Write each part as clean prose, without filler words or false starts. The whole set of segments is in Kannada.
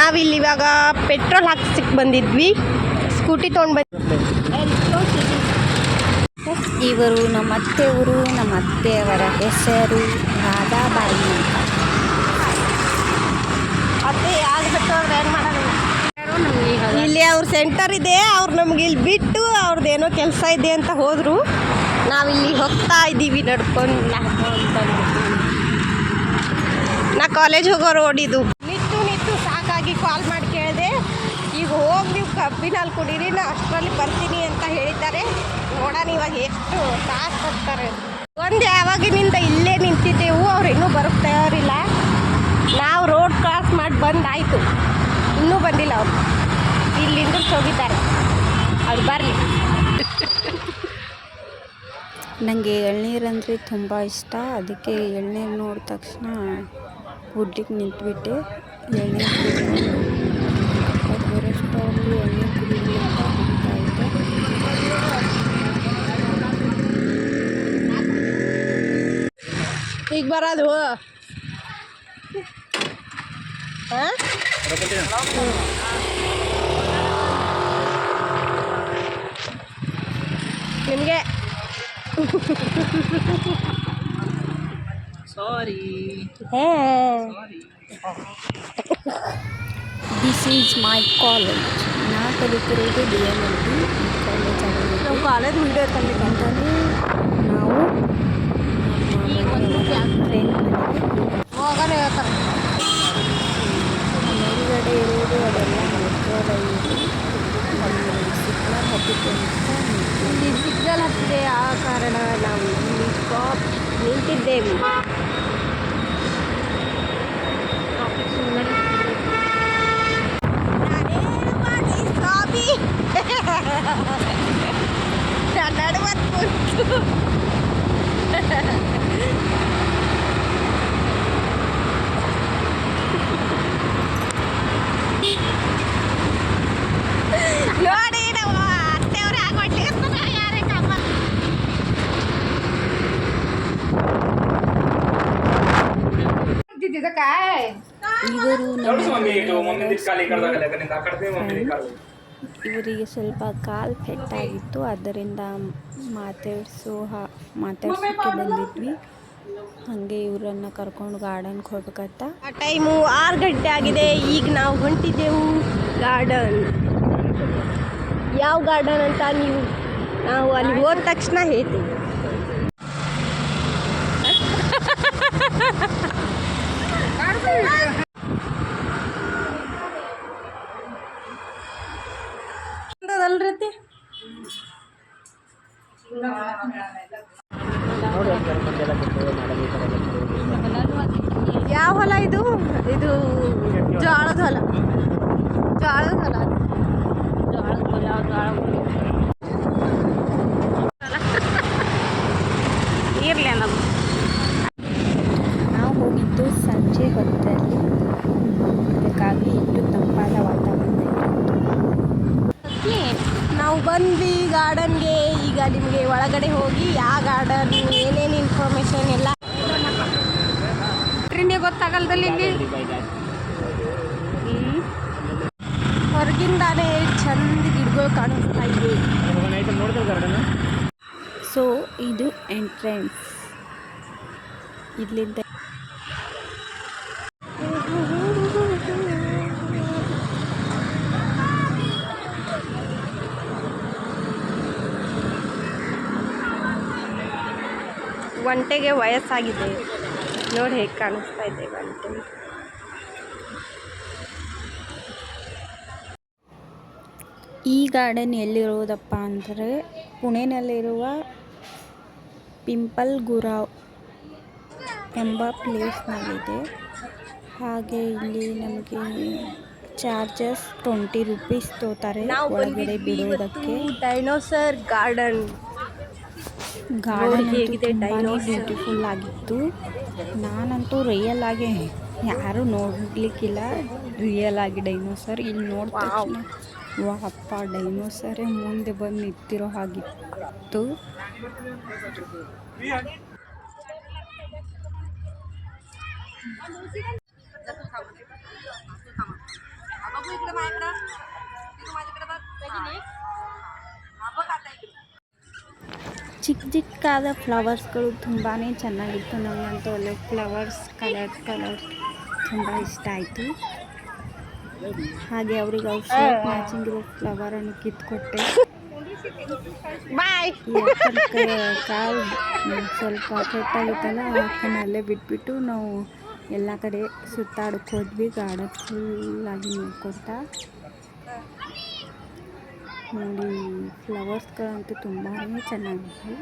ನಾವಿಲ್ಲಿ ಇವಾಗ ಪೆಟ್ರೋಲ್ ಹಾಕ್ಸಕ್ಕೆ ಬಂದಿದ್ವಿ. ಸ್ಕೂಟಿ ತೊಗೊಂಡು ಇವರು ನಮ್ಮ ಅತ್ತೆಯವರು. ನಮ್ಮ ಅತ್ತೆಯವರ ಹೆಸರು ರಾಧಾಬಾಯಿ ಅಂತ. ಅತ್ತೆ ಆಗಬೇಕು ಅಂದ್ರೆ ಏನು ಮಾಡೋದು. ಇಲ್ಲಿ ಅವ್ರ ಸೆಂಟರ್ ಇದೆ. ಅವ್ರು ನಮ್ಗೆ ಇಲ್ಲಿ ಬಿಟ್ಟು ಅವ್ರದ್ದೇನೋ ಕೆಲಸ ಇದೆ ಅಂತ ಹೋದರು. ನಾವಿಲ್ಲಿ ಹೋಗ್ತಾ ಇದ್ದೀವಿ ನಡ್ಕೊಂಡು. ನಾ ಕಾಲೇಜ್ ಹೋಗೋ ರೋಡ್ ಇದು. ನಿಂತು ಸಾಕಾಗಿ ಕಾಲ್ ಮಾಡಿ ಕೇಳಿದೆ. ಈಗ ಹೋಗಿ ನೀವು ಕಬ್ಬಿನಲ್ಲಿ ಕುಡೀರಿ, ನಾ ಅಷ್ಟರಲ್ಲಿ ಬರ್ತೀನಿ ಅಂತ ಹೇಳಿದ್ದಾರೆ. ನೋಡೋಣ ಇವಾಗ ಎಷ್ಟು ತಾಸು ಬರ್ತಾರೆ. ಒಂದು ಯಾವಾಗಿನಿಂದ ಇಲ್ಲೇ ನಿಂತಿದ್ದೆವು. ಅವ್ರು ಇನ್ನೂ ಬರೋಕ್ಕೆ ತಯಾರಿಲ್ಲ. ನಾವು ರೋಡ್ ಕ್ರಾಸ್ ಮಾಡಿ ಬಂದಾಯಿತು, ಇನ್ನೂ ಬಂದಿಲ್ಲ ಅವರು. ಇಲ್ಲಿಂದ ಹೋಗಿದ್ದಾರೆ. ಅವ್ರು ಬರಲಿ. ನನಗೆ ಎಳ್ನೀರಂದರೆ ತುಂಬ ಇಷ್ಟ. ಅದಕ್ಕೆ ಎಳ್ನೀರು ನೋಡಿದ ತಕ್ಷಣ ಕುಡ್ಲಿಕ್ಕೆ ನಿಂತುಬಿಟ್ಟೆ. ಎಳ್ನೀರು ಬರೋಷ್ಟರಲ್ಲಿ ಎಳ್ನೀರು ಕುಡಿಲಿ ಅಂತ ಕುಡಿತಾ ಇದ್ದೆ. ಈಗ ಬರೋದು ನಿಮಗೆ sorry. This is my college. ನಾ ಕಲಿತಿರೋದು DMLT ಕಾಲೇಜಾಗಿ. ನಾವು ಕಾಲೇಜ್ ವಿಡಿಯೋ ತಂದಿದ್ದಂತಾನೆ ನಾವು ಫ್ರೆಂಡ್ ಹೋಗೋಣ ಹೇಳ್ತಾರೆ. ಮೇಲ್ಗಡೆ ಇರೋದು ಅದೆಲ್ಲ ಮೆಟ್ರೋದಲ್ಲಿ ಸಿಗ್ನಲ್ ಹತ್ತಿತ್ತು ಅಂತ ಇಲ್ಲಿ ಸಿಗ್ನಲ್ ಹತ್ತಿದೆ. ಆ ಕಾರಣ ನಾವು ಇಲ್ಲಿ ಸ್ಟಾಪ್ ನಿಂತಿದ್ದೇವೆ. ನೋಡಿ ನಾವು ಅತ್ತೆಯವ್ರು ಆಗೋಡ್ಲಿಕ್ಕೆ ಯಾರೇ ಕಮ್ಮ. ಇವರು ಇವರಿಗೆ ಸ್ವಲ್ಪ ಕಾಲು ಪೆಟ್ಟಾಗಿತ್ತು. ಆದ್ದರಿಂದ ಮಾತಾಡ್ಸೋಕ್ಕೆ ಬಂದಿದ್ವಿ. ಹಾಗೆ ಇವರನ್ನು ಕರ್ಕೊಂಡು ಗಾರ್ಡನ್ಗೆ ಹೋಗ್ಬೇಕಂತ. ಟೈಮು 6 ಗಂಟೆ ಆಗಿದೆ. ಈಗ ನಾವು ಹೊಂಟಿದ್ದೆವು ಗಾರ್ಡನ್. ಯಾವ ಗಾರ್ಡನ್ ಅಂತ ನಾವು ಅಲ್ಲಿ ಹೋದ ತಕ್ಷಣ ಹೇಳ್ತೀವಿ. ಅಲ್ರಿ ಯಾವ ಹೊಲ ಇದು? ಇದು ಜೋಳದ ಹೊಲ. ಇರ್ಲಿ ನಮ್ಮ ನಾವು ಹೋಗಿದ್ದು ಸಂಜೆ ಹೊತ್ತಲ್ಲಿ. ಅದಕ್ಕಾಗಿ ಇಟ್ಟು ತಂಪಾದ ವಾತಾವರಣ ನಾವು ಬಂದ್ವಿ ಗಾರ್ಡನ್ಗೆ. ಈಗ ನಿಮಗೆ ಒಳಗಡೆ ಹೋಗಿ ಯಾವ ಗಾರ್ಡನ್ ಏನೇನು ಇನ್ಫಾರ್ಮೇಶನ್ ಎಲ್ಲ ಗೊತ್ತಾಗಲ್ದಲ್ಲಿ ಇಲ್ಲಿ ಹೊರಗಿಂದಾನೇ ಚಂದ ಗಿಡಗಳು ಕಾಣಿಸ್ತಾ ಇವೆ. ಸೊ ಇದು ಎಂಟ್ರೆನ್ಸ್. ಇಲ್ಲಿಂದ ಒಂಟೆಗೆ ವಯಸ್ಸಾಗಿದೆ. ನೋಡಿ ಹೇಗೆ ಕಾಣಿಸ್ತಾ ಇದೆ ಒಂಟೆ. ಈ ಗಾರ್ಡನ್ ಎಲ್ಲಿರೋದಪ್ಪ ಅಂದರೆ ಪುಣೆನಲ್ಲಿರುವ ಪಿಂಪಲ್ ಗುರಾವ್ ಎಂಬ ಪ್ಲೇಸ್ನಲ್ಲಿದೆ. ಹಾಗೆ ಇಲ್ಲಿ ನಮಗೆ ಚಾರ್ಜಸ್ 20 ರೂಪೀಸ್ ತೋತಾರೆ ಒಳಗಡೆ ಬಿಡೋದಕ್ಕೆ. ಡೈನೋಸರ್ ಗಾರ್ಡನ್ ಹೇಗಿದೆ? ತುಂಬಾ ಬ್ಯೂಟಿಫುಲ್ ಆಗಿತ್ತು. ನಾನಂತೂ ರಿಯಲ್ ಆಗಿ ಯಾರೂ ನೋಡಲಿಕ್ಕಿಲ್ಲ. ರಿಯಲ್ ಆಗಿ ಡೈನೋಸರ್ ಇಲ್ಲಿ ನೋಡಿದ ತಕ್ಷಣ ವಾಪ್ಪ ಡೈನೋಸರೇ ಮುಂದೆ ಬಂದು ನಿಂತಿರೋ ಹಾಗಿತ್ತು. ಚಿಕ್ಕ ಚಿಕ್ಕಾದ ಫ್ಲವರ್ಸ್ಗಳು ತುಂಬಾ ಚೆನ್ನಾಗಿತ್ತು. ನನಗಂತೂ ಅಲ್ಲಿ ಫ್ಲವರ್ಸ್ ಕಲರ್ ತುಂಬ ಇಷ್ಟ ಆಯಿತು. ಹಾಗೆ ಅವ್ರಿಗೆ ಅವ್ರು ಮ್ಯಾಚಿಂಗ್ ಇರೋ ಫ್ಲವರನ್ನು ಕಿತ್ಕೊಟ್ಟೆ. ಬಾಯ್. ಕಾಲು ಸ್ವಲ್ಪ ಕೆಟ್ಟಾಗಿತ್ತಲ್ಲ, ಅಕ್ಕನ ಅಲ್ಲೇ ಬಿಟ್ಬಿಟ್ಟು ನಾವು ಎಲ್ಲ ಕಡೆ ಸುತ್ತಾಡಕ್ಕೆ ಹೋದ್ವಿ. ಗಾರ್ಡನ್ ಫುಲ್ಲಾಗಿ ನೋಡ್ಕೊತಾ ನೋಡಿ. ಫ್ಲವರ್ಸ್ಗಳಂತೂ ತುಂಬಾ ಚೆನ್ನಾಗಿತ್ತು.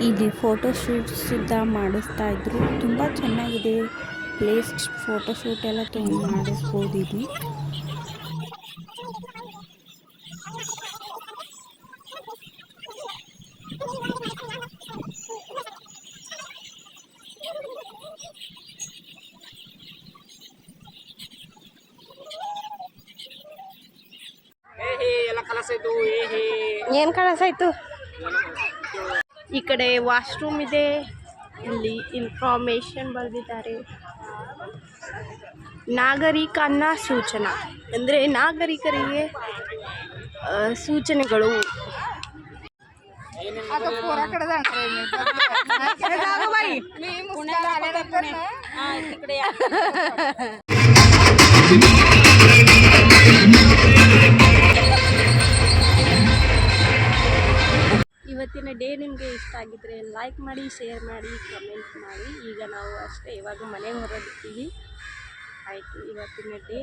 ಇಲ್ಲಿ ಫೋಟೋ ಶೂಟ್ ಸುದ್ದ ಮಾಡಿಸ್ತಾ ಇದ್ರು. ತುಂಬ ಚೆನ್ನಾಗಿದೆ ಪ್ಲೇಸ್. ಫೋಟೋ ಶೂಟ್ ಎಲ್ಲ ತುಂಬ ಮಾಡಿಸ್ಬೋದು ಇಲ್ಲಿ. ಏನು ಕಳಸಾಯ್ತು? ಈ ಕಡೆ ವಾಶ್ರೂಮ್ ಇದೆ. ಇಲ್ಲಿ ಇನ್ಫಾರ್ಮೇಶನ್ ಬರೆದಿದ್ದಾರೆ. ನಾಗರಿಕನ ಸೂಚನಾ ಅಂದರೆ ನಾಗರಿಕರಿಗೆ ಸೂಚನೆಗಳು. ಇವತ್ತಿನ ಡೇ ನಿಮಗೆ ಇಷ್ಟ ಆಗಿದ್ರೆ ಲೈಕ್ ಮಾಡಿ, ಶೇರ್ ಮಾಡಿ, ಕಮೆಂಟ್ ಮಾಡಿ. ಈಗ ನಾವು ಅಷ್ಟೇ ಇವಾಗ ಮನೆಗೆ ಹೊರಡ್ತೀವಿ. ಆಯಿತು ಇವತ್ತಿನ ಡೇ.